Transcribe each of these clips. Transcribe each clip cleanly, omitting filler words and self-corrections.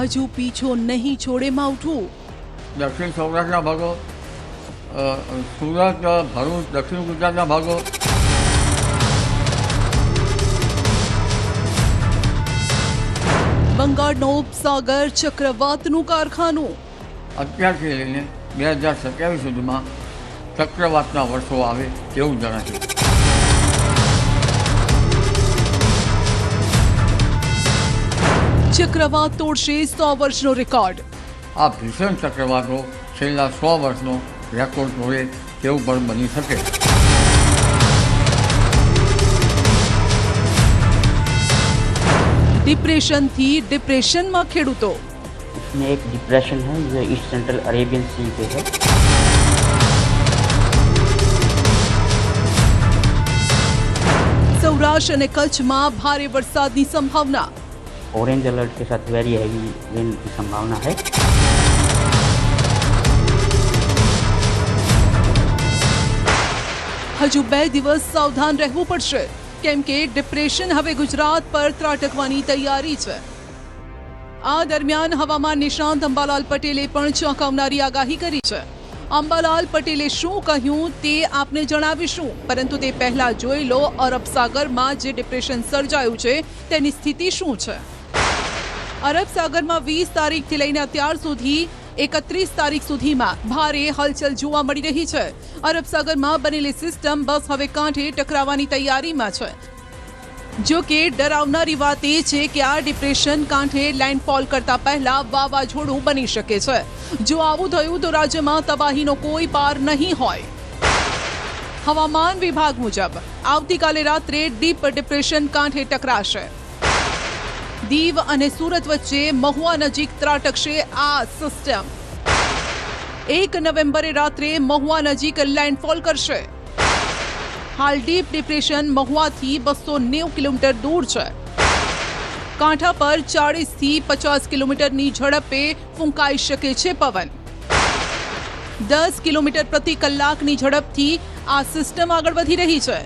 હજુ પીછો નહીં છોડે માવઠું। દક્ષિણ સૌરાષ્ટ્રના ભાગો, સુરત, ભરૂચ, દક્ષિણ ગુજરાતના ભાગો, બંગાળનો ઉપસાગર ચક્રવાતનું કારખાનું। અત્યારથી લઈને 2027 સુધીમાં ચક્રવાતના વર્ષો આવે તેવું જણાશે। ચક્રવાત તોડશે 100 વર્ષનો રેકોર્ડ। આ ભીષણ ચક્રવાતો છેલ્લા 100 વર્ષનો રેકોર્ડ તોડે તેવું પણ બની શકે। ડિપ્રેશનથી ડિપ્રેશનમાં ખેડૂતો। इसमें एक डिप्रेशन है जो ईस्ट सेंट्रल अरेबियन सी पे है। સૌરાષ્ટ્ર અને કચ્છમાં ભારે વરસાદની સંભાવના। ऑरेंज अलर्ट के साथ वेरी हैवी रेन की संभावना है। હજુ 2 દિવસ સાવધાન રહેવું પડશે કેમ કે ડિપ્રેશન હવે ગુજરાત પર ત્રાટકવાની તૈયારી છે। આ દરમિયાન હવામાન નિષ્ણાંત અંબાલાલ પટેલે પણ ચોંકાવનારી આગાહી કરી છે। અંબાલાલ પટેલે શું કહ્યું તે આપને જણાવીશું, પરંતુ તે પહેલા જોઈ લો અરબ સાગરમાં જે ડિપ્રેશન સર્જાયું છે તેની સ્થિતિ શું છે। અરબ સાગરમાં 20 તારીખથી લઈને અત્યાર સુધી 31 તારીખ સુધીમાં ભારે હલચલ જોવા મળી રહી છે। અરબ સાગરમાં બનેલી સિસ્ટમ બસ હવે કાંઠે ટકરાવવાની તૈયારીમાં છે। જો કે ડરાવનારી વાત એ છે કે આ ડિપ્રેશન કાંઠે લેન્ડફોલ કરતા પહેલા વાવાઝોડું બની શકે છે। જો આવું થયું તો રાજ્યમાં તબાહીનો કોઈ પાર નહીં હોય। હવામાન વિભાગ મુજબ આવતીકાલે રાત્રે ડીપ ડિપ્રેશન કાંઠે ટકરાશે। દીવ અને સુરત વચ્ચે મહુવા નજીક ત્રાટકશે આ સિસ્ટમ। 1 નવેમ્બરે રાત્રે મહુવા નજીક લેન્ડફોલ કરશે। હાલ ડીપ ડિપ્રેશન મહુવાથી 290 કિલોમીટર દૂર છે। કાંઠા પર 40 થી 50 કિલોમીટરની ઝડપે ફૂંકાઈ શકે છે પવન। 10 કિલોમીટર પ્રતિ કલાકની ઝડપથી આ સિસ્ટમ આગળ વધી રહી છે।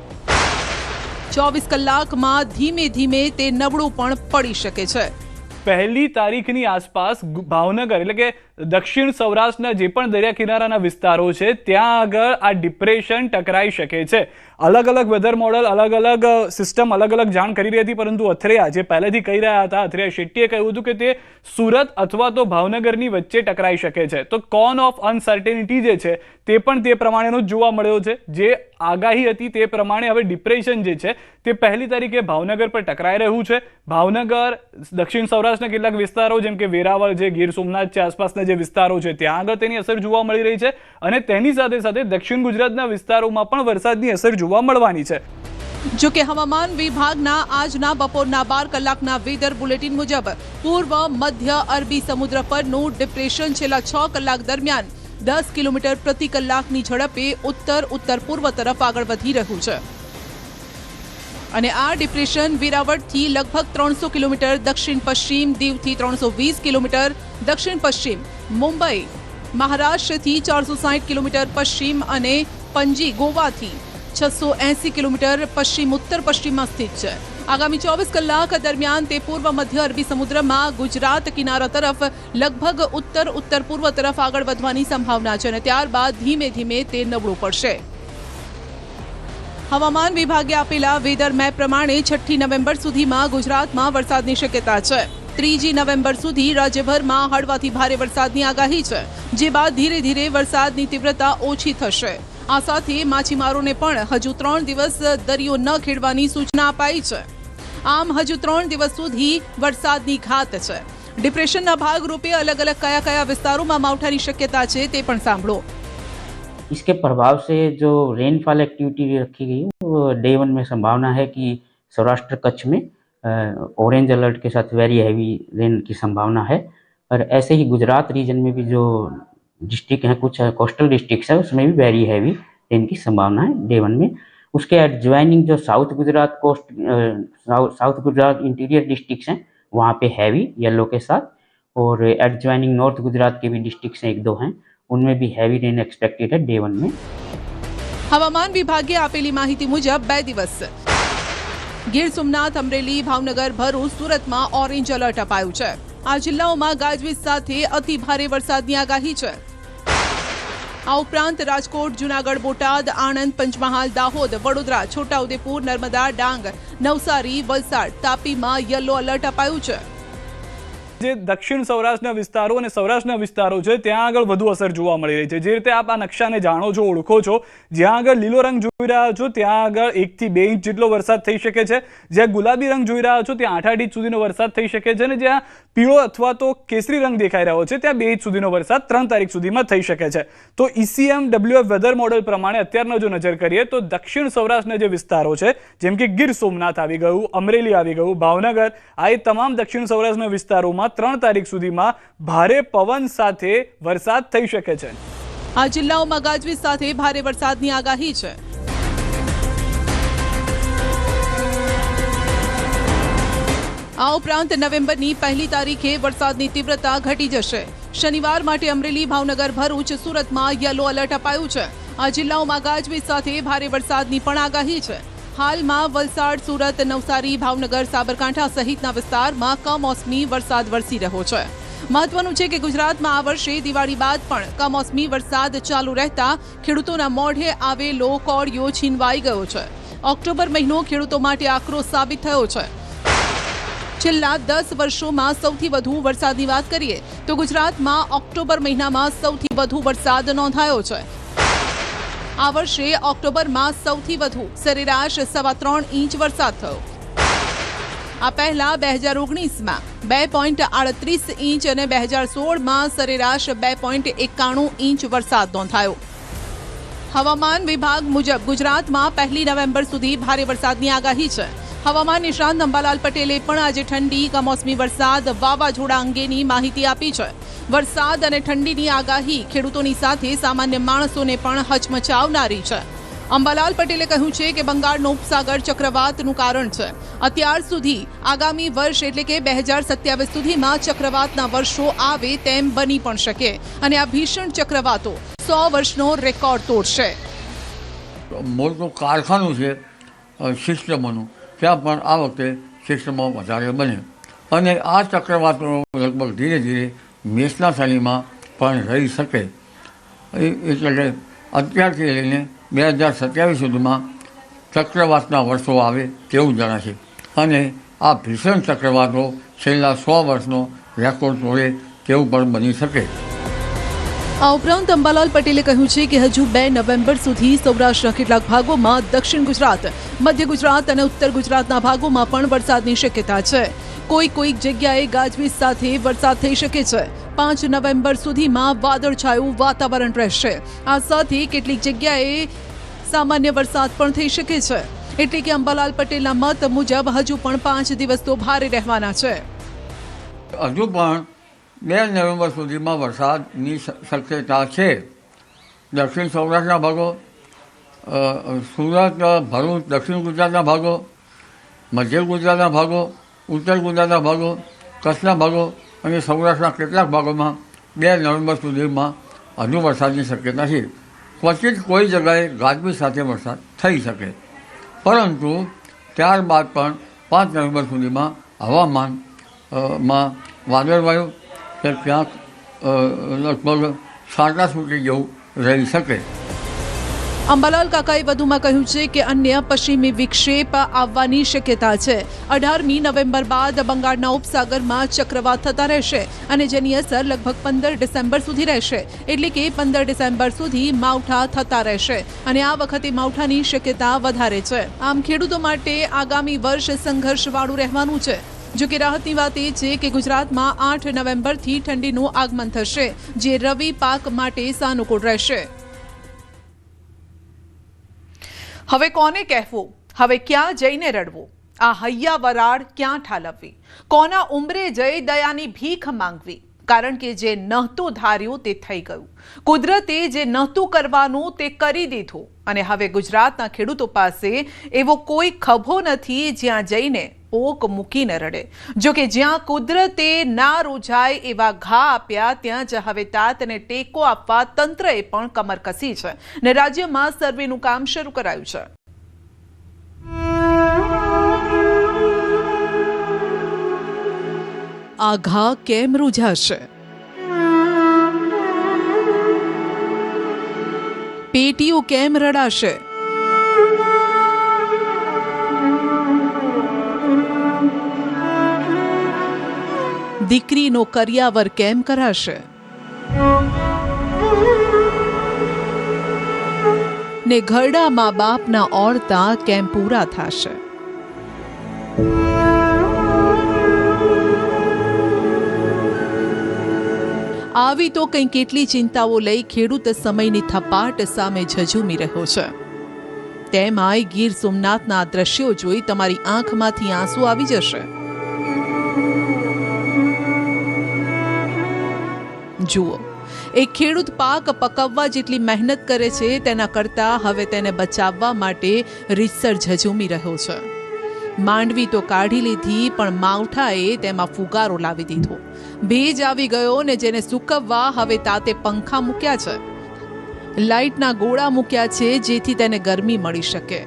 24 કલાકમાં ધીમે ધીમે તે નબળું પણ પડી શકે છે। 1 તારીખની આસપાસ ભાવનગર એટલે કે દક્ષિણ સૌરાષ્ટ્રના જે પણ દરિયા કિનારાના વિસ્તારો છે ત્યાં આગળ આ ડિપ્રેશન ટકરાઈ શકે છે। અલગ અલગ વેધર મોડલ, અલગ અલગ સિસ્ટમ અલગ અલગ જાણ કરી રહી હતી, પરંતુ અથરેયા જે પહેલેથી કહી રહ્યા હતા, અથરેયા શેટ્ટીએ કહ્યું હતું કે તે સુરત અથવા તો ભાવનગરની વચ્ચે ટકરાઈ શકે છે। તો કોન ઓફ અનસર્ટેનિટી જે છે તે પણ તે પ્રમાણેનો જોવા મળ્યો છે। જે આગાહી હતી તે પ્રમાણે હવે ડિપ્રેશન જે છે તે 1 તારીખે ભાવનગર પર ટકરાઈ રહ્યું છે। ભાવનગર, દક્ષિણ સૌરાષ્ટ્રના કેટલાક વિસ્તારો જેમ કે વેરાવળ છે, ગીર સોમનાથ છે, આસપાસના જે વિસ્તારો છે ત્યાં આગળ તેની અસર જોવા મળી રહી છે અને તેની સાથે સાથે દક્ષિણ ગુજરાતના વિસ્તારોમાં પણ વરસાદની અસર જોવા મળવાની છે। જો કે હવામાન વિભાગના આજના બપોરના 12 કલાકના વેધર બુલેટિન મુજબ પૂર્વ મધ્ય અરબી સમુદ્ર પરનું ડિપ્રેશન છેલ્લા 6 કલાક દરમિયાન 10 કિલોમીટર પ્રતિ કલાકની ઝડપે ઉત્તર પૂર્વ તરફ આગળ વધી રહ્યું છે અને આ ડિપ્રેશન વેરાવળથી લગભગ 300 કિલોમીટર દક્ષિણ પશ્ચિમ, દીવથી 320 કિલોમીટર દક્ષિણ પશ્ચિમ, મુંબઈ મહારાષ્ટ્રથી 460 કિલોમીટર પશ્ચિમ અને પંજી ગોવાથી 680 કિલોમીટર પશ્ચિમ ઉત્તર પશ્ચિમમાં સ્થિત છે। આગામી 24 કલાક દરમિયાન તે પૂર્વ મધ્ય અરબી સમુદ્રમાં ગુજરાત કિનારા તરફ લગભગ ઉત્તર પૂર્વ તરફ આગળ વધવાની સંભાવના છે અને ત્યારબાદ ધીમે ધીમે તે નબળું પડશે। હવામાન વિભાગે આપેલા વેધર મેપ પ્રમાણે 6 નવેમ્બર સુધીમાં ગુજરાતમાં વરસાદની શક્યતા છે। 3 નવેમ્બર સુધી રાજ્યભરમાં હળવાથી ભારે વરસાદની આગાહી છે, જે બાદ ધીરે ધીરે વરસાદની તીવ્રતા ઓછી થશે। આ સાથે માછીમારોને પણ હજુ 3 દિવસ દરિયો ન ખેડવાની સૂચના અપાઈ છે। આમ હજુ 3 દિવસ સુધી વરસાદની ઘાત છે। ડિપ્રેશનના ભાગરૂપે અલગ અલગ કયા વિસ્તારોમાં માવઠાની શક્યતા છે તે પણ સાંભળો। इसके प्रभाव से जो रेनफॉल एक्टिविटी रखी गई है वो डे 1 में संभावना है कि सौराष्ट्र कच्छ में ऑरेंज अलर्ट के साथ वेरी हैवी रेन की संभावना है। और ऐसे ही गुजरात रीजन में भी जो डिस्ट्रिक्ट हैं, कुछ कोस्टल डिस्ट्रिक्ट है, उसमें भी वेरी हैवी रेन की संभावना है डे 1 में। उसके एडजॉइनिंग जो साउथ गुजरात इंटीरियर डिस्ट्रिक्ट हैं वहाँ पे हैवी येलो के साथ, और एडजॉइनिंग नॉर्थ गुजरात के भी डिस्ट्रिक्ट हैं 1-2 हैं, उनमें भी हैवी रेन एक्सपेक्टेड है डे 1 में। હવામાન વિભાગે આપેલી માહિતી મુજબ 2 દિવસ ગીર સોમનાથ, અમરેલી, ભાવનગર, ભરૂચ, સુરતમાં ઓરેન્જ એલર્ટ અપાયું છે। આ જિલ્લાઓમાં ગાજવીજ સાથે અતિ ભારે વરસાદની આગાહી છે। આ ઉપરાંત રાજકોટ, જૂનાગઢ, બોટાદ, આણંદ, પંચમહાલ, દાહોદ, વડોદરા, છોટાઉદેપુર, નર્મદા, ડાંગ, નવસારી, વલસાડ, તાપીમાં યલો એલર્ટ અપાયું છે। જે દક્ષિણ સૌરાષ્ટ્રના વિસ્તારો અને સૌરાષ્ટ્રના વિસ્તારો છે ત્યાં આગળ વધુ અસર જોવા મળી રહી છે। જે રીતે આપ આ નકશાને જાણો છો, ઓળખો છો, જ્યાં આગળ લીલો રંગ જોઈ રહ્યા છો ત્યાં આગળ 1 થી 2 ઇંચ જેટલો વરસાદ થઈ શકે છે। જ્યાં ગુલાબી રંગ જોઈ રહ્યા છો ત્યાં 8-8 ઇંચ સુધીનો વરસાદ થઈ શકે છે અને જ્યાં પીળો અથવા તો કેસરી રંગ દેખાઈ રહ્યો છે ત્યાં 2 ઇંચ સુધીનો વરસાદ 3 તારીખ સુધીમાં થઈ શકે છે। તો ECMWF વેધર મોડેલ પ્રમાણે અત્યારના જો નજર કરીએ તો દક્ષિણ સૌરાષ્ટ્રના જે વિસ્તારો છે, જેમ કે ગીર સોમનાથ આવી ગયું, અમરેલી આવી ગયું, ભાવનગર, આ એ તમામ દક્ષિણ સૌરાષ્ટ્રના વિસ્તારોમાં 3 તારીખ સુધીમાં ભારે પવન સાથે વરસાદ થઈ શકે છે। આ જિલ્લાઓમાં ગાજવીજ સાથે ભારે વરસાદની આગાહી છે। આ ઉપરાંત નવેમ્બરની 1 તારીખે વરસાદની તીવ્રતા ઘટી જશે। શનિવાર માટે અમરેલી, ભાવનગર, ભરૂચ, સુરતમાં યલો એલર્ટ અપાયું છે। આ જિલ્લાઓમાં ગાજવીજ સાથે ભારે વરસાદની પણ આગાહી છે। હાલમાં વલસાડ, સુરત, નવસારી, ભાવનગર, સાબરકાંઠા સહિતના વિસ્તારમાં કમોસમી વરસાદ વરસી રહ્યો છે। મહત્વનું છે કે ગુજરાતમાં આ વર્ષે દિવાળી બાદ પણ કમોસમી વરસાદ ચાલુ રહેતા ખેડૂતોના મોઢે આવેલો કોળિયો છીનવાઈ ગયો છે। ઓક્ટોબર મહિનો ખેડૂતો માટે આકરો સાબિત થયો છે। છેલ્લા 10 વર્ષોમાં સૌથી વધુ વરસાદની વાત કરીએ તો ગુજરાતમાં ઓક્ટોબર મહિનામાં સૌથી વધુ વરસાદ નોંધાયો છે। આ વર્ષે ઓક્ટોબરમાં સૌથી વધુ સરેરાશ 3.25 ઇંચ વરસાદ થયો। આ પહેલા 2019માં 2.38 ઇંચ અને 2016માં સરેરાશ 2.91 ઇંચ વરસાદ નોંધાયો। હવામાન વિભાગ મુજબ ગુજરાતમાં 1 નવેમ્બર સુધી ભારે વરસાદની આગાહી છે। હવામાન નિષ્ણાત અંબાલાલ પટેલે પણ આજે ઠંડી, કમોસમી વરસાદ, વાવાઝોડા અંગેની માહિતી આપી છે। વરસાદ અને ઠંડીની આગાહી ખેડૂતોની સાથે સામાન્ય માણસોને પણ હચમચાવનારી છે। અંબાલાલ પટેલે કહ્યું છે કે બંગાળનો ઉપસાગર ચક્રવાતનું કારણ છે। અત્યાર સુધી આગામી વર્ષ એટલે કે 2027 સુધીમાં ચક્રવાતના વર્ષો આવે તેમ બની પણ શકે અને આ ભીષણ ચક્રવાતો 100 વર્ષનો રેકોર્ડ તોડશે। મોટું કારખાનું છે સિસ્ટમોનું, ત્યાં પણ આ વખતે સિસ્ટમો વધારે બને અને આ ચક્રવાતો લગભગ ધીરે ધીરે મેષના શનિમાં પણ રહી શકે। એટલે કે અત્યારથી લઈને 2027 સુધીમાં ચક્રવાતના વર્ષો આવે તેવું જણાશે અને આ ભીષણ ચક્રવાતો છેલ્લા 100 વર્ષનો રેકોર્ડ તોડે તેવું પણ બની શકે। આ ઉપરાંત અંબાલાલ પટેલે કહ્યું છે કે હજુ 2 નવેમ્બર સુધી સૌરાષ્ટ્રના કેટલાક ભાગોમાં, દક્ષિણ ગુજરાત, મધ્ય ગુજરાત અને ઉત્તર ગુજરાતના ભાગોમાં પણ વરસાદની શક્યતા છે। કોઈક જગ્યાએ ગાજવીજ સાથે વરસાદ થઈ શકે છે। 5 નવેમ્બર સુધીમાં વાદળછાયું વાતાવરણ રહેશે। આ સાથે કેટલીક જગ્યાએ સામાન્ય વરસાદ પણ થઈ શકે છે। એટલે કે અંબાલાલ પટેલના મત મુજબ હજુ પણ 5 દિવસ તો ભારે રહેવાના છે। હજુ પણ 2 નવેમ્બર સુધીમાં વરસાદની શક્યતા છે। દક્ષિણ સૌરાષ્ટ્રના ભાગો, સુરત, ભરૂચ, દક્ષિણ ગુજરાતના ભાગો, મધ્ય ગુજરાતના ભાગો, ઉત્તર ગુજરાતના ભાગો, કચ્છના ભાગો અને સૌરાષ્ટ્રના કેટલાક ભાગોમાં 2 નવેમ્બર સુધીમાં હજુ વરસાદની શક્યતા છે। ક્વચિત કોઈ જગ્યાએ ગાજવીજ સાથે વરસાદ થઈ શકે, પરંતુ ત્યારબાદ પણ 5 નવેમ્બર સુધીમાં હવામાનમાં વાદળવાયું કે ક્યાંક લગભગ છાંટા છૂટી જેવું રહી શકે। અંબાલાલ કાકાએ વધુમાં કહ્યું છે કે અન્ય પશ્ચિમી વિક્ષેપ આવવાની શક્યતા છે। 18મી નવેમ્બર બાદ બંગાળના ઉપસાગરમાં ચક્રવાત થતા રહેશે અને જેની અસર લગભગ 15 ડિસેમ્બર સુધી રહેશે। એટલે કે 15 ડિસેમ્બર સુધી માવઠા થતા રહેશે અને આ વખતે માવઠાની શક્યતા વધારે છે। આમ ખેડૂતો માટે આગામી વર્ષ સંઘર્ષવાળું રહેવાનું છે। જો કે રાહતની વાત એ છે કે ગુજરાતમાં 8 નવેમ્બરથી ઠંડીનું આગમન થશે, જે રવિ પાક માટે સાનુકૂળ રહેશે। હવે કોને કહેવું, હવે ક્યાં જઈને રડવું? આ હૈયા વરાળ ક્યાં ઠાલવવી? કોના ઉંબરે જઈ દયાની ભીખ માંગવી? કારણ કે જે નહોતું ધાર્યું તે થઈ ગયું। કુદરતે જે નહોતું કરવાનું તે કરી દીધું અને હવે ગુજરાતના ખેડૂતો પાસે એવો કોઈ ખભો નથી જ્યાં જઈને પોક મૂકીને રડે। જો કે જ્યાં કુદરતે ના રૂઝાય એવા ઘા આપ્યા ત્યાં જ હવે તાતને ટેકો આપવા તંત્રએ પણ કમર કસી છે ને રાજ્યમાં સર્વેનું કામ શરૂ કરાયું છે। આ ઘા કેમ રૂઝાશે? પેટીઓ કેમ રડાશે? દીકરીનો કર્યાવર કેમ કરાશે? ને ઘરડા મા બાપના ઓળતા કેમ પૂરા થશે? આવી તો કંઈ કેટલી ચિંતાઓ લઈ ખેડૂત સમયની થપાટ સામે ઝઝૂમી રહ્યો છે. તેમાંય ગીર સોમનાથના દ્રશ્યો જોઈ તમારી આંખમાંથી આંસુ આવી જશે. જુઓ, એક ખેડૂત પાક પકવવા જેટલી મહેનત કરે છે તેના કરતાં હવે તેને બચાવવા માટે રીતસર ઝઝૂમી રહ્યો છે. માંડવી તો કાઢી લીધી, પણ માવઠાએ તેમાં ફુગારો લાવી દીધો. ભેજ આવી ગયો ને જેને સૂકવવા હવે તાતે પંખા મૂક્યા છે, લાઇટના ગોળા મૂક્યા છે જેથી તેને ગરમી મળી શકે.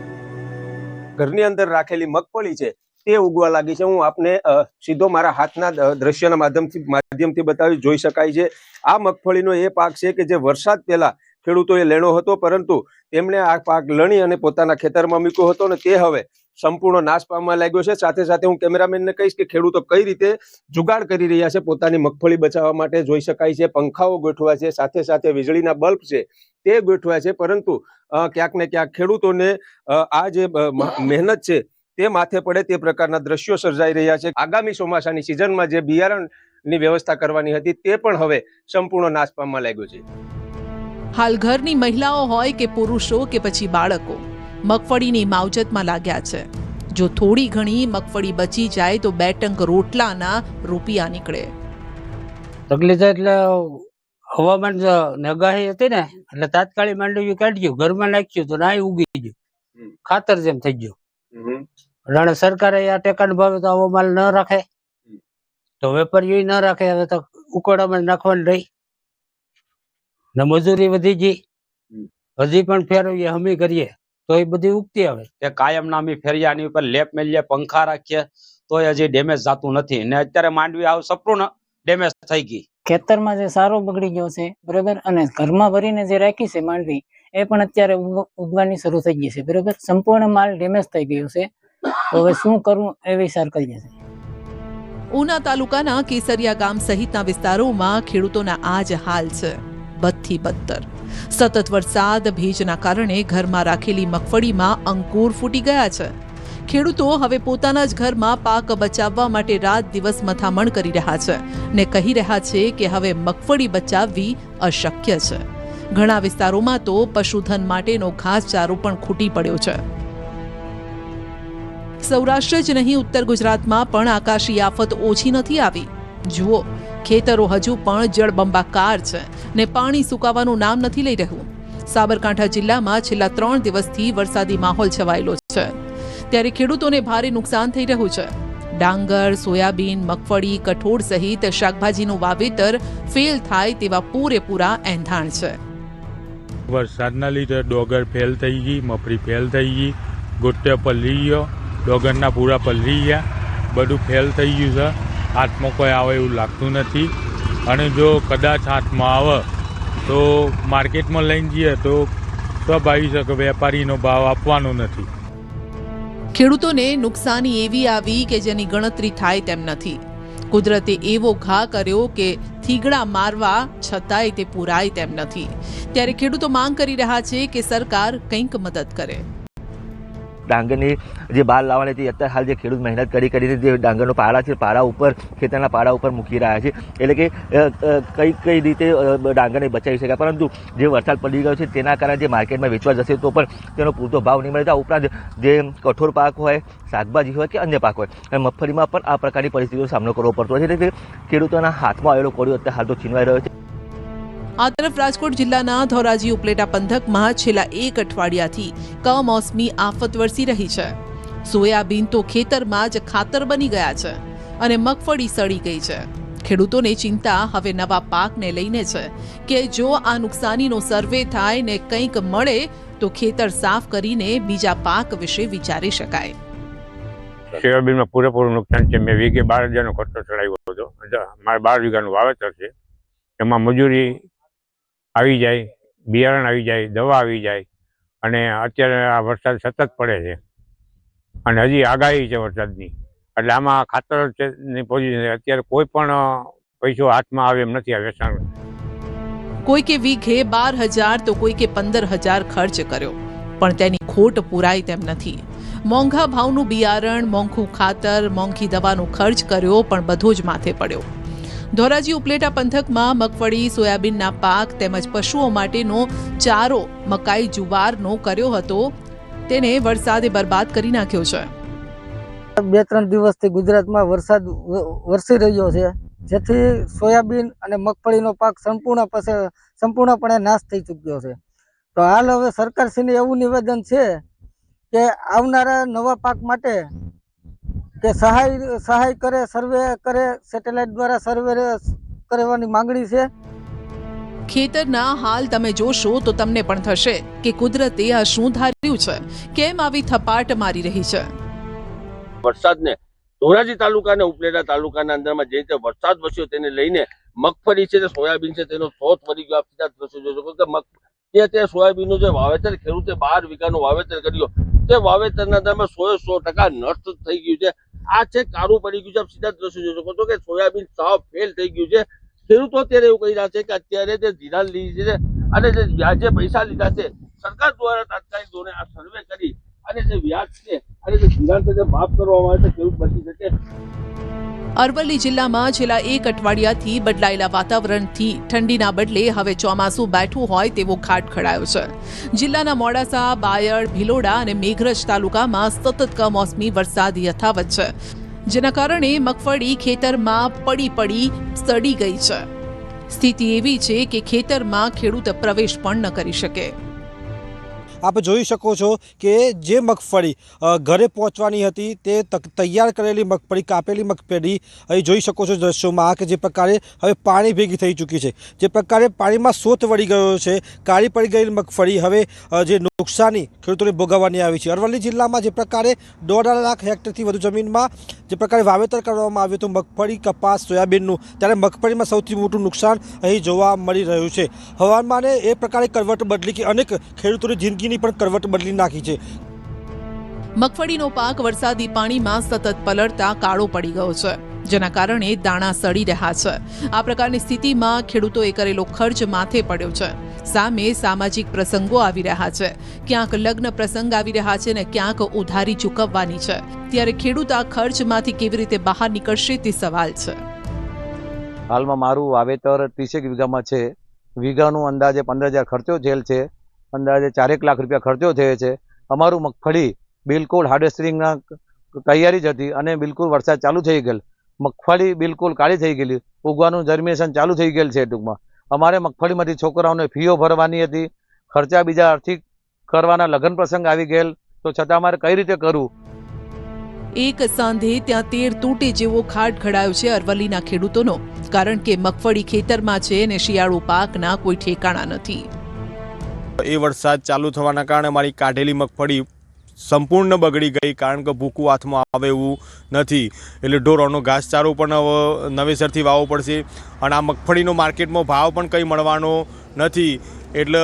ઘરની અંદર રાખેલી મગફળી છે તે ઉગવા લાગી છે. હું આપને સીધો મારા હાથના દ્રશ્યના માધ્યમથી બતાવી જોઈ શકાય છે. આ મગફળીનો એ પાક છે કે જે વરસાદ પહેલા ખેડૂતોએ લેણો હતો, પરંતુ તેમણે આ પાક લણી અને પોતાના ખેતરમાં મૂક્યો હતો ને તે હવે સંપૂર્ણ નાશ પામવા લાગ્યો છે. સાથે સાથે હું કેમેરામેનને કહીશ કે ખેડૂતો કઈ રીતે જુગાડ કરી રહ્યા છે પોતાની મગફળી બચાવવા માટે. જોઈ શકાય છે પંખાઓ ગોઠવા છે, સાથે સાથે વીજળીના બલ્બ છે તે ગોઠવ્યા છે, પરંતુ ક્યાંક ને ક્યાંક ખેડૂતોને આ જે મહેનત છે તે માથે પડે તે પ્રકારના દ્રશ્યો સર્જાઈ રહ્યા છે. આગામી ચોમાસાની સિઝનમાં જે બિયારણની વ્યવસ્થા કરવાની હતી તે પણ હવે સંપૂર્ણ નાશ પામવા લાગ્યો છે. હાલ ઘરની મહિલાઓ હોય કે પુરુષો કે પછી બાળકો મગફળીની માવજતમાં લાગ્યા છે. જો થોડી ઘણી મગફળી બચી જાય તો 2 ટંક રોટલાના રૂપિયા નીકળે. તકલીફ એટલે હવામાન આગાહી હતી ને એટલે તાત્કાલિક માંડવી કાઢ્યું, ઘરમાં નાખ્યું તો નાય ઉગી ગયું, ખાતર જેમ થઈ ગયું. રાણે સરકારે આ ટેકાનો ભાવે તો આવો માલ ન રાખે, તો વેપારીઓ ન રાખે. હવે તો ઉકોડામાં નાખવાની રહી ને મજૂરી વધી ગઈ. હજી પણ ફેરવીએ હમી કરીએ તો એ બધી ઉગતી આવે. એ કાયમ નામી ફેરિયાની ઉપર લેપ મેલીએ, પંખા રાખીએ તોય હજી ડેમેજ જાતું નથી. ને અત્યારે માંડવી આવ સંપૂર્ણ ડેમેજ થઈ ગઈ. ખેતરમાં જે સારો બગડી ગયો છે બરોબર, અને ઘરમાં ભરીને જે રાખી છે માંડવી એ પણ અત્યારે ઉગવાની શરૂ થઈ ગઈ છે બરોબર. સંપૂર્ણ માલ ડેમેજ થઈ ગયો છે. હવે શું કરવું એ વિચાર કરીએ છીએ. ઉના તાલુકાના કેસરિયા ગામ સહિતના વિસ્તારોમાં ખેડૂતોના આ જ હાલ છે, બદથી બદતર. સતત વરસાદ ભેજના કારણે ઘરમાં રાખેલી મગફળીમાં અંકુર ફૂટી ગયા છે. ખેડૂતો હવે પોતાના જ ઘરમાં પાક બચાવવા માટે રાત દિવસ મથામણ કરી રહ્યા છે ને કહી રહ્યા છે કે હવે મગફળી બચાવવી અશક્ય છે. ઘણા વિસ્તારોમાં તો પશુધન માટેનો ઘાસચારો પણ ખૂટી પડ્યો છે. સૌરાષ્ટ્ર જ નહીં, ઉત્તર ગુજરાતમાં પણ આકાશી આફત ઓછી નથી આવી. જુઓ, ખેતરો હજુ પણ જળબંબાકાર છે ને પાણી સુકાવાનું નામ નથી લઈ રહ્યું. સાબરકાંઠા જિલ્લામાં છેલ્લા 3 દિવસથી વરસાદી માહોલ છવાયેલો છે, ત્યારે ખેડૂતોને ભારે નુકસાન થઈ રહ્યું છે. ડાંગર, સોયાબીન, મગફળી, કઠોળ સહિત શાકભાજીનું વાવેતર ફેલ થાય તેવા પૂરેપૂરા એંધાણ છે. વરસાદના લીધે ડોગર ફેલ થઈ ગઈ, મફળી ફેલ થઈ ગઈ, ગોટે પલળી ગયો, ડોગરના પૂરા પલળી ગયા, બધું ફેલ થઈ ગયું છે. હાથમાં કોઈ આવે એવું લાગતું નથી. અને જો કદાચ હાથમાં આવે તો માર્કેટમાં લઈને જઈએ તો સ્વાભાવિક છે કે વેપારીનો ભાવ આપવાનો નથી. ખેડૂતોને નુકસાની એવી આવી કે જેની ગણતરી થાય તેમ નથી. કુદરતે એવો ઘા કર્યો કે થીગડા મારવા છતાંય તે પૂરાય તેમ નથી. ત્યારે ખેડૂતો માંગ કરી રહ્યા છે કે સરકાર કંઈક મદદ કરે. ડાંગરની જે બહાર લાવવાની હતી અત્યારે હાલ જે ખેડૂત મહેનત કરીને જે ડાંગરનો પાડા છે પાડા ઉપર ખેતરના પાડા ઉપર મૂકી રહ્યા છે, એટલે કે કઈ રીતે ડાંગરને બચાવી શકાય. પરંતુ જે વરસાદ પડી ગયો છે તેના કારણે જે માર્કેટમાં વેચવા જશે તો પણ તેનો પૂરતો ભાવ નહીં મળે. ઉપરાંત જે કઠોળ પાક હોય, શાકભાજી હોય કે અન્ય પાક હોય, અને મગફળીમાં પણ આ પ્રકારની પરિસ્થિતિનો સામનો કરવો પડતો હોય છે. એટલે ખેડૂતોના હાથમાં આવેલો કોળિયો અત્યારે હાલ તો છીનવાઈ રહ્યો છે. આ તરફ રાજકોટ જિલ્લાના ધોરાજી ઉપલેટા પંથકમાં છેલ્લા 1 અઠવાડિયાથી કમોસમી આફત વરસી રહી છે. સોયાબીન તો ખેતરમાં જ ખાતર બની ગયા છે અને મગફળી સડી ગઈ છે. ખેડૂતોને ચિંતા હવે નવા પાકને લઈને છે કે જો આ નુકસાનીનો સર્વે થાય ને કંઈક મળે તો ખેતર સાફ કરીને બીજા પાક વિશે વિચારી શકાય. સોયાબીનમાં પૂરેપૂરું નુકસાન છે. મેં વીઘે 12,000નો ખર્ચો ચડાવ્યો હતો. મારે 12 વીઘાનું વાવેતર છે. એમાં મજૂરી આવી જાય, બિયારણ આવી જાય, દવા આવી જાય, અને અત્યારે આ વરસાદ સતત પડે છે અને હજી આગાહી છે વરસાદની. એટલે આમાં ખાતરની પોઝિશન અત્યારે કોઈ પણ પૈસો હાથમાં આવે એમ નથી. આ વેચાણ કોઈ કે વીઘે 12,000 તો કોઈ કે 15,000 ખર્ચ કર્યો, પણ તેની ખોટ પૂરાય તેમ નથી. મોંઘા ભાવનું બિયારણ, મોંઘું ખાતર, મોંઘી દવાનો ખર્ચ કર્યો, પણ બધો જ માથે પડ્યો. ધોરાજી ઉપલેટા પંથકમાં મગફળી, સોયાબીનના પાક તેમજ પશુઓ માટેનો ચારો મકાઈ, જુવારનો કર્યો હતો, તેને વરસાદે બરબાદ કરી નાખ્યો છે. 2-3 દિવસથી ગુજરાતમાં વરસાદ વરસી રહ્યો છે, જેથી સોયાબીન અને મગફળીનો પાક સંપૂર્ણપણે નાશ થઈ ચૂક્યો છે. તો હાલ હવે સરકારશ્રીને એવું નિવેદન છે કે આવનારા નવા પાક માટે કે સહાય કરે, સર્વે કરે, સેટેલાઇટ દ્વારા સર્વે કરવાની માંગણી છે. ખેતરના હાલ તમે જોશો તો તમને પણ થશે કે કુદરતે આ શું ધાર્યું છે, કેમ આવી થપાટ મારી રહી છે. વરસાદને ધોરાજી તાલુકા અને ઉપલેટા તાલુકાના અંદરમાં જે રીતે વરસાદ વરસ્યો તેને લઈને મગફળી છે, સોયાબીન છે, તેનો થોત વળી ગયો. આપ સીધા દ્રશ્યો જોશો કે તે સોયાબીનનું જે વાવેતર ખેડૂતે 12 વીઘાનું વાવેતર કર્યું, તે વાવેતરના અંદરમાં 100% નષ્ટ થઈ ગયું છે. આ છે કારું પડી ગયું છે. આપ સીધા દ્રશ્યો જોઈ શકો છો કે સોયાબીન સાવ ફેલ થઈ ગયું છે. ખેડૂતો અત્યારે એવું કહી રહ્યા છે કે અત્યારે જે ધિરાણ લીધી છે અને જે વ્યાજે પૈસા લીધા છે, સરકાર દ્વારા તાત્કાલિક ધોરણે આ સર્વે કરી અને જે વ્યાજ છે અને જે ધિરાણ છે તે માફ કરવામાં આવે તો ખેડૂત બચી શકે. અરવલ્લી જિલ્લામાં છેલ્લા 1 અઠવાડિયાથી બદલાયેલા વાતાવરણથી ઠંડીના બદલે હવે ચોમાસું બેઠું હોય તેવો ઘાટ ખડાયો છે. જિલ્લાના મોડાસા, બાયડ, ભિલોડા અને મેઘરજ તાલુકામાં સતત કમોસમી વરસાદ યથાવત છે, જેના કારણે મગફળી ખેતરમાં પડી સડી ગઈ છે. સ્થિતિ એવી છે કે ખેતરમાં ખેડૂત પ્રવેશ પણ ન કરી શકે. આપ જોઈ શકો છો કે જે મગફળી ઘરે પહોંચવાની હતી તે તૈયાર કરેલી મગફળી, કાપેલી મગફળી અહીં જોઈ શકો છો દ્રશ્યોમાં કે જે પ્રકારે હવે પાણી ભેગી થઈ ચૂકી છે, જે પ્રકારે પાણીમાં સોત વળી ગયો છે. કાળી પડી ગયેલી મગફળી હવે જે નુકસાની ખેડૂતોને ભોગવવાની આવી છે. અરવલ્લી જિલ્લામાં જે પ્રકારે 1.5 લાખ હેક્ટરથી વધુ જમીનમાં જે પ્રકારે વાવેતર કરવામાં આવ્યું હતું મગફળી, કપાસ, સોયાબીનનું, ત્યારે મગફળીમાં સૌથી મોટું નુકસાન અહીં જોવા મળી રહ્યું છે. હવામાને એ પ્રકારે કરવટ બદલી કે અનેક ખેડૂતોની જિંદગીની પણ કરવટ બદલી નાખી છે. મગફળીનો પાક વરસાદી પાણીમાં સતત પલળતા કાળો પડી ગયો છે, જેના કારણે દાણા સડી રહ્યા છે. આ પ્રકારની સ્થિતિમાં ખેડૂતોએ કરેલો ખર્ચ માથે પડ્યો છે. સામે સામાજિક પ્રસંગો આવી રહ્યા છે, ક્યાંક લગ્ન પ્રસંગ આવી રહ્યા છે ને ક્યાંક ઉધારી ચૂકવવાની છે. ત્યારે ખેડૂત આ ખર્ચમાંથી કેવી રીતે બહાર નીકળશે તે સવાલ છે. હાલમાં મારું વાવેતર 30 વીઘામાં છે. વીઘાનું અંદાજે 15,000 ખર્ચો થયેલ છે, અંદાજે 4 લાખ રૂપિયા ખર્ચો થયો છે. અમારું મગફળી બિલકુલ હાર્વેસ્ટિંગના તૈયારી જ હતી અને બિલકુલ વરસાદ ચાલુ થઈ ગયેલ. મગફળી બિલકુલ કાળી થઈ ગયેલી, ઉગવાનું જર્મિનેશન ચાલુ થઈ ગયેલ છે. ટૂંકમાં અમારે મગફળીમાંથી છોકરાઓને ફીઓ ભરવાની હતી, ખર્ચા બીજા આર્થિક કરવાના લગ્ન પ્રસંગ આવી ગયેલ, તો છતાં અમારે કઈ રીતે કરવું. એક સાંધે ત્યાં 13 તૂટે જેવો ઘાટ ખડાયો છે અરવલ્લીના ખેડૂતોનો, કારણ કે મગફળી ખેતરમાં છે અને શિયાળુ પાકના કોઈ ઠેકાણા નથી. એ વરસાદ ચાલુ થવાના કારણે મારી કાઢેલી મગફળી સંપૂર્ણ બગડી ગઈ, કારણ કે ભૂકું હાથમાં આવે એવું નથી. એટલે ઢોરોનો ઘાસચારો પણ હવે નવેસરથી વાવવો પડશે અને આ મગફળીનો માર્કેટમાં ભાવ પણ કંઈ મળવાનો નથી. એટલે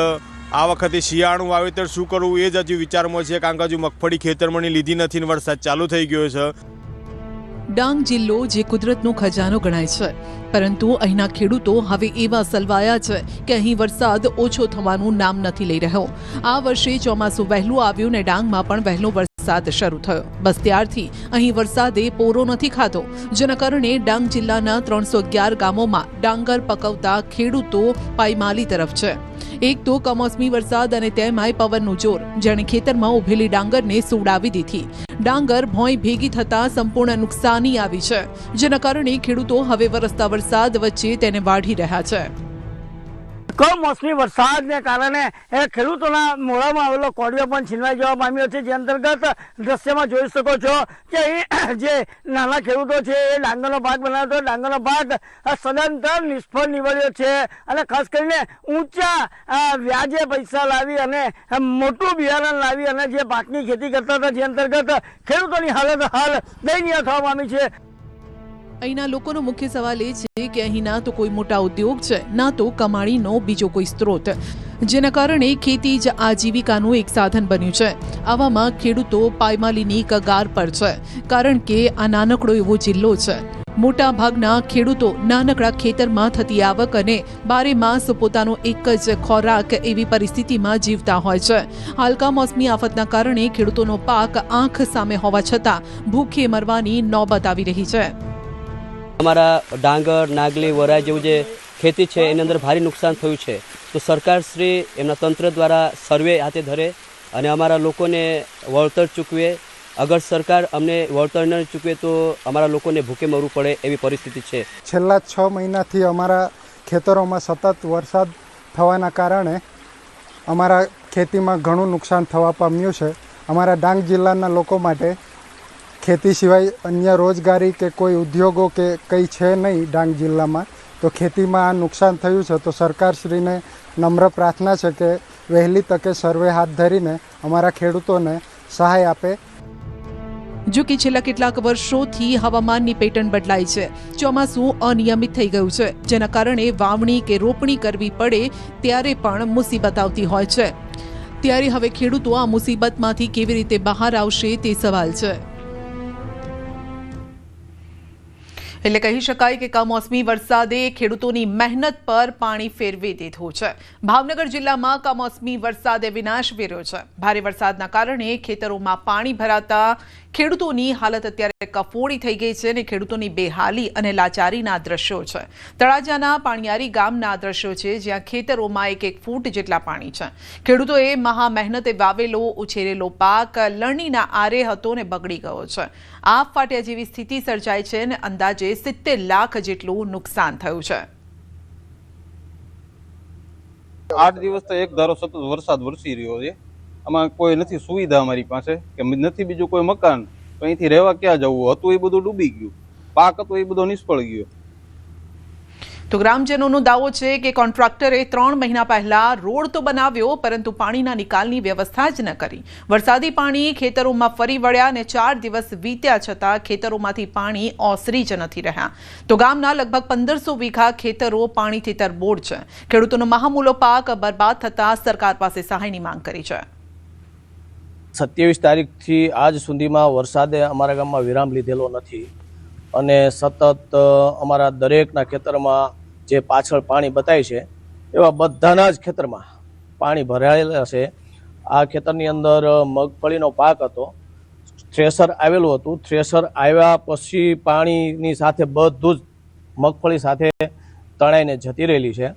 આ વખતે શિયાળાનું વાવેતર શું કરવું એ જ હજુ વિચારમાં છે, કારણ કે હજુ મગફળી ખેતરમાં લીધી નથી ને વરસાદ ચાલુ થઈ ગયો છે. ડાંગ જિલ્લો જે કુદરતનો ખજાનો ગણાય છે, પરંતુ અહીંના ખેડૂતો હવે એવા સલવાયા છે કે અહીં વરસાદ ઓછો થવાનું નામ નથી લઈ રહ્યો. આ વર્ષે ચોમાસું વહેલું આવ્યું ને ડાંગમાં પણ વહેલો વરસાદ શરૂ થયો. બસ ત્યારથી અહીં વરસાદે પોરો નથી ખાતો, જેના કારણે ડાંગ જિલ્લાના 311 ગામોમાં ડાંગર પકવતા ખેડૂતો પાયમાલી તરફ છે. એક તો કમોસમી વરસાદ અને તેમાંય પવનનું જોર, જેણે ખેતરમાં ઉભેલી ડાંગરને સુવડાવી દીધી. ડાંગર ભોંય ભેગી થતા સંપૂર્ણ નુકસાની આવી છે, જેના કારણે ખેડૂતો હવે વરસતા વરસાદ વચ્ચે તેને વાઢી રહ્યા છે. કમોસમી વરસાદને કારણે ખેડૂતોના મોઢામાં આવેલો કોળિયો પણ છીનવાઈ જવા પામ્યો છે, જે અંતર્ગત દ્રશ્યમાં જોઈ શકો છો કે અહીં જે નાના ખેડૂતો છે એ ડાંગરનો પાક બનાવતો, ડાંગરનો પાક સદંતર નિષ્ફળ નીવડ્યો છે અને ખાસ કરીને ઊંચા વ્યાજે પૈસા લાવી અને મોટું બિયારણ લાવી અને જે પાકની ખેતી કરતા હતા, જે અંતર્ગત ખેડૂતોની હાલત હાલ દયનીય થવા પામી છે। અહીંના લોકોનો મુખ્ય સવાલ એ છે કે અહીં ના તો કોઈ મોટા ઉદ્યોગ છે, ના તો કમાણીનો બીજો કોઈ સ્ત્રોત, જેના કારણે ખેતી જ આજીવિકાનું એક સાધન બન્યું છે। આવામાં ખેડૂતો પાયમાલીની કગાર પર છે, કારણ કે આ નાનકડો એવો જિલ્લો છે। મોટા ભાગના ખેડૂતો નાનકડા ખેતરમાં થતી આવક અને બારે માસ પોતાનો એક જ ખોરાક એવી પરિસ્થિતિમાં જીવતા હોય છે। હાલ કમોસમી આફતના કારણે ખેડૂતોનો પાક આંખ સામે હોવા છતાં ભૂખે મરવાની નોબત આવી રહી છે। અમારા ડાંગર, નાગલી, વરાઈ જેવું જે ખેતી છે એની અંદર ભારે નુકસાન થયું છે, તો સરકારશ્રી એમના તંત્ર દ્વારા સર્વે હાથે ધરે અને અમારા લોકોને વળતર ચૂકવે। અગર સરકાર અમને વળતર ન ચૂકવે તો અમારા લોકોને ભૂખે મરવું પડે એવી પરિસ્થિતિ છે। છેલ્લા 6 મહિનાથી અમારા ખેતરોમાં સતત વરસાદ થવાના કારણે અમારા ખેતીમાં ઘણું નુકસાન થવા પામ્યું છે। અમારા ડાંગ જિલ્લાના લોકો માટે ખેતી સિવાય અન્ય રોજગારી કે કોઈ ઉદ્યોગો કે કંઈ છે નહીં ડાંગ જિલ્લામાં, તો ખેતીમાં આ નુકસાન થયું છે। તો સરકારશ્રીને નમ્ર પ્રાર્થના છે કે વહેલી તકે સર્વે હાથ ધરીને અમારા ખેડૂતોને સહાય આપે। જો કે છેલ્લા કેટલાક વર્ષોથી હવામાનની પેટર્ન બદલાઈ છે। ચોમાસું અનિયમિત થઈ ગયું છે, જેના કારણે વાવણી કે રોપણી કરવી પડે ત્યારે પણ મુસીબત આવતી હોય છે। ત્યારે હવે ખેડૂતો આ મુસીબતમાંથી કેવી રીતે બહાર આવશે તે સવાલ છે। એટલે કહી શકાય કે કમોસમી વરસાદે ખેડૂતોની મહેનત પર પાણી ફેરવી દીધું છે। ભાવનગર જિલ્લામાં કમોસમી વરસાદે વિનાશ વેર્યો છે। ભારે વરસાદના કારણે ખેતરોમાં પાણી ભરાતા ખેડૂતોની હાલત અત્યારે કફોડી થઈ ગઈ છે અને ખેડૂતોની બેહાલી અને લાચારીના દ્રશ્યો છે। તળાજાના પાણીયારી ગામના દ્રશ્યો છે, જ્યાં ખેતરોમાં 1 ફૂટ જેટલા પાણી છે। ખેડૂતોએ મહા મહેનતે વાવેલો ઉછેરેલો પાક લણણીના આરે હતો ને બગડી ગયો છે। આપ ફાટ્યા જેવી સ્થિતિ સર્જાઈ છે અને અંદાજે 70 લાખ જેટલું નુકસાન થયું છે। 8 દિવસ તો એક ધારો સતત વરસાદ વરસી રહ્યો છે। આમાં કોઈ નથી સુવિધા અમારી પાસે કે નથી બીજું કોઈ મકાન, તો અહીંથી રહેવા ક્યાં જવું? હતું એ બધું ડૂબી ગયું, પાક હતો એ બધો નિષ્ફળ ગયો। તો ગ્રામજનોનો દાવો છે કે કોન્ટ્રાક્ટરે 3 મહિના પહેલા રોડ તો બનાવ્યો, પરંતુ પાણીના નિકાલની વ્યવસ્થા જ ન કરી। વરસાદી પાણી ખેતરોમાં ફરી વળ્યા અને 4 દિવસ વીત્યા છતાં ખેતરોમાંથી પાણી ઓસરી જ નથી રહ્યા। તો ગામના લગભગ 1500 વીઘા ખેતરો પાણીથી તરબોળ છે। ખેડૂતોનો મહામૂલો પાક બરબાદ થતાં સરકાર પાસે સહાયની માંગ કરી છે। 27 તારીખથી આજ સુધીમાં વરસાદે અમારા ગામમાં વિરામ લીધેલો નથી અને સતત અમારા દરેકના ખેતરમાં જે પાછળ પાણી બતાય છે એવા બધાના જ ખેતરમાં પાણી ભરાયેલા છે। આ ખેતરની અંદર મગફળીનો પાક હતો, થ્રેસર આવેલું હતું, થ્રેસર આવ્યા પછી પાણીની સાથે બધું જ મગફળી સાથે તણાઈને જતી રહેલી છે।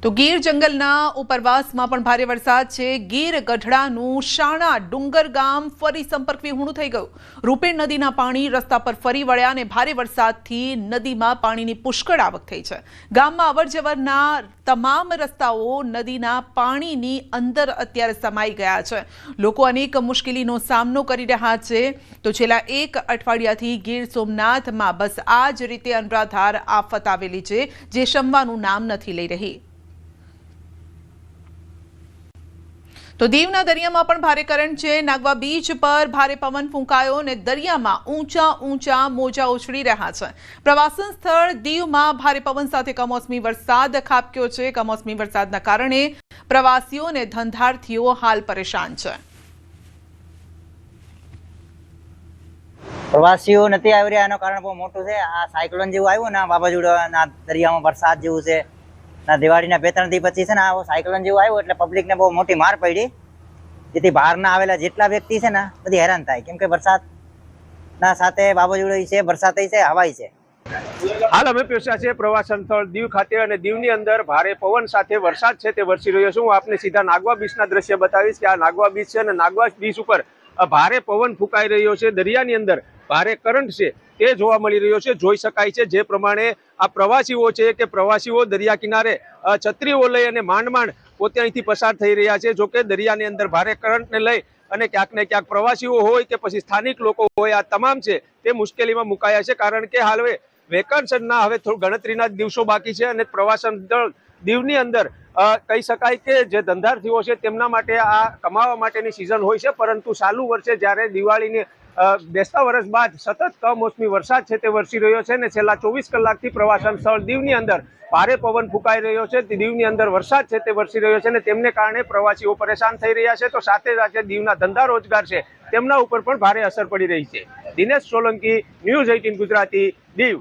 તો ગીર જંગલના ઉપરવાસમાં પણ ભારે વરસાદ છે। ગીર ગઢડાનું શાણા ડુંગર ગામ ફરી સંપર્ક વિહોણું થઈ ગયું। રૂપેણ નદીના પાણી રસ્તા પર ફરી વળ્યા અને ભારે વરસાદથી નદીમાં પાણીની પુષ્કળ આવક થઈ છે। ગામમાં અવરજવરના તમામ રસ્તાઓ નદીના પાણીની અંદર અત્યારે સમાઈ ગયા છે। લોકો અનેક મુશ્કેલીનો સામનો કરી રહ્યા છે। તો છેલ્લા 1 અઠવાડિયાથી ગીર સોમનાથમાં બસ આ જ રીતે અનરાધાર આફત આવેલી છે, જે શમવાનું નામ નથી લઈ રહી। તો દીવના દરિયામાં પણ ભારે કરંટ છે। નાગવા બીચ પર ભારે પવન ફૂંકાયો અને દરિયામાં ઊંચા મોજા ઉછળી રહ્યા છે। પ્રવાસન સ્થળ દીવમાં ભારે પવન સાથે કમોસમી વરસાદ ખાબક્યો છે। કમોસમી વરસાદના કારણે પ્રવાસીઓ અને ધંધાર્થીઓ હાલ પરેશાન છે। પ્રવાસીઓ નથી આવી રહ્યા એનું કારણ બહુ મોટું છે। આ સાયક્લોન જેવું આવ્યું ને, વાવાઝોડા દરિયામાં વરસાદ જેવું છે, દિવાળીના 2-3 દી પછી છે ને આ સાયક્લોન જેવું આવ્યું એટલે પબ્લિકને બહુ મોટી માર પડી, જેથી બહારના આવેલા જેટલા વ્યક્તિ છે ને બધી હેરાન થાય, કેમ કે વરસાદના સાથે વાવાઝોડું છે, વરસાદ છે, હવાઈ છે। હાલ અમે પહોંચ્યા છે પ્રવાસન સ્થળ દીવ ખાતે અને દીવની અંદર ભારે પવન સાથે વરસાદ છે તે વરસી રહ્યો છે। હું આપને સીધા નાગવા બીચના દ્રશ્ય બતાવીશ કે આ નાગવા બીચ છે અને નાગવા બીચ ઉપર ભારે પવન ફૂંકાઈ રહ્યો છે। દરિયાની અંદર ભારે કરંટ છે તે જોવા મળી રહ્યો છે। જોઈ શકાય છે જે પ્રમાણે આ પ્રવાસીઓ છે કે પ્રવાસીઓ દરિયા કિનારે છત્રીઓ લઈ અને માંડ પોતે અહીંથી પસાર થઈ રહ્યા છે। જો કે દરિયાની અંદર ભારે કરંટને લઈ અને ક્યાંક ને ક્યાંક પ્રવાસીઓ હોય કે પછી સ્થાનિક લોકો હોય, આ તમામ છે તે મુશ્કેલીમાં મુકાયા છે, કારણ કે હાલ વેકેશનના હવે ગણતરીના દિવસો બાકી છે અને પ્રવાસન દળ દીવની અંદર કહી શકાય કે જે ધંધાર્થીઓ છે તેમના માટે આ કમાવા માટેની સિઝન હોય છે, પરંતુ ચાલુ વર્ષે જ્યારે દિવાળીની બેસતા વર્ષ બાદ સતત કમોસમી વરસાદ છે તે વરસી રહ્યો છે અને છેલ્લા 24 કલાકથી પ્રવાસન સ્થળ દીવની અંદર ભારે પવન ફૂંકાઈ રહ્યો છે, દીવની અંદર વરસાદ છે તે વરસી રહ્યો છે અને તેમને કારણે પ્રવાસીઓ પરેશાન થઈ રહ્યા છે। તો સાથે સાથે દીવના ધંધા રોજગાર છે તેમના ઉપર પણ ભારે અસર પડી રહી છે। દિનેશ સોલંકી, ન્યૂઝ 18 ગુજરાતી, દીવ।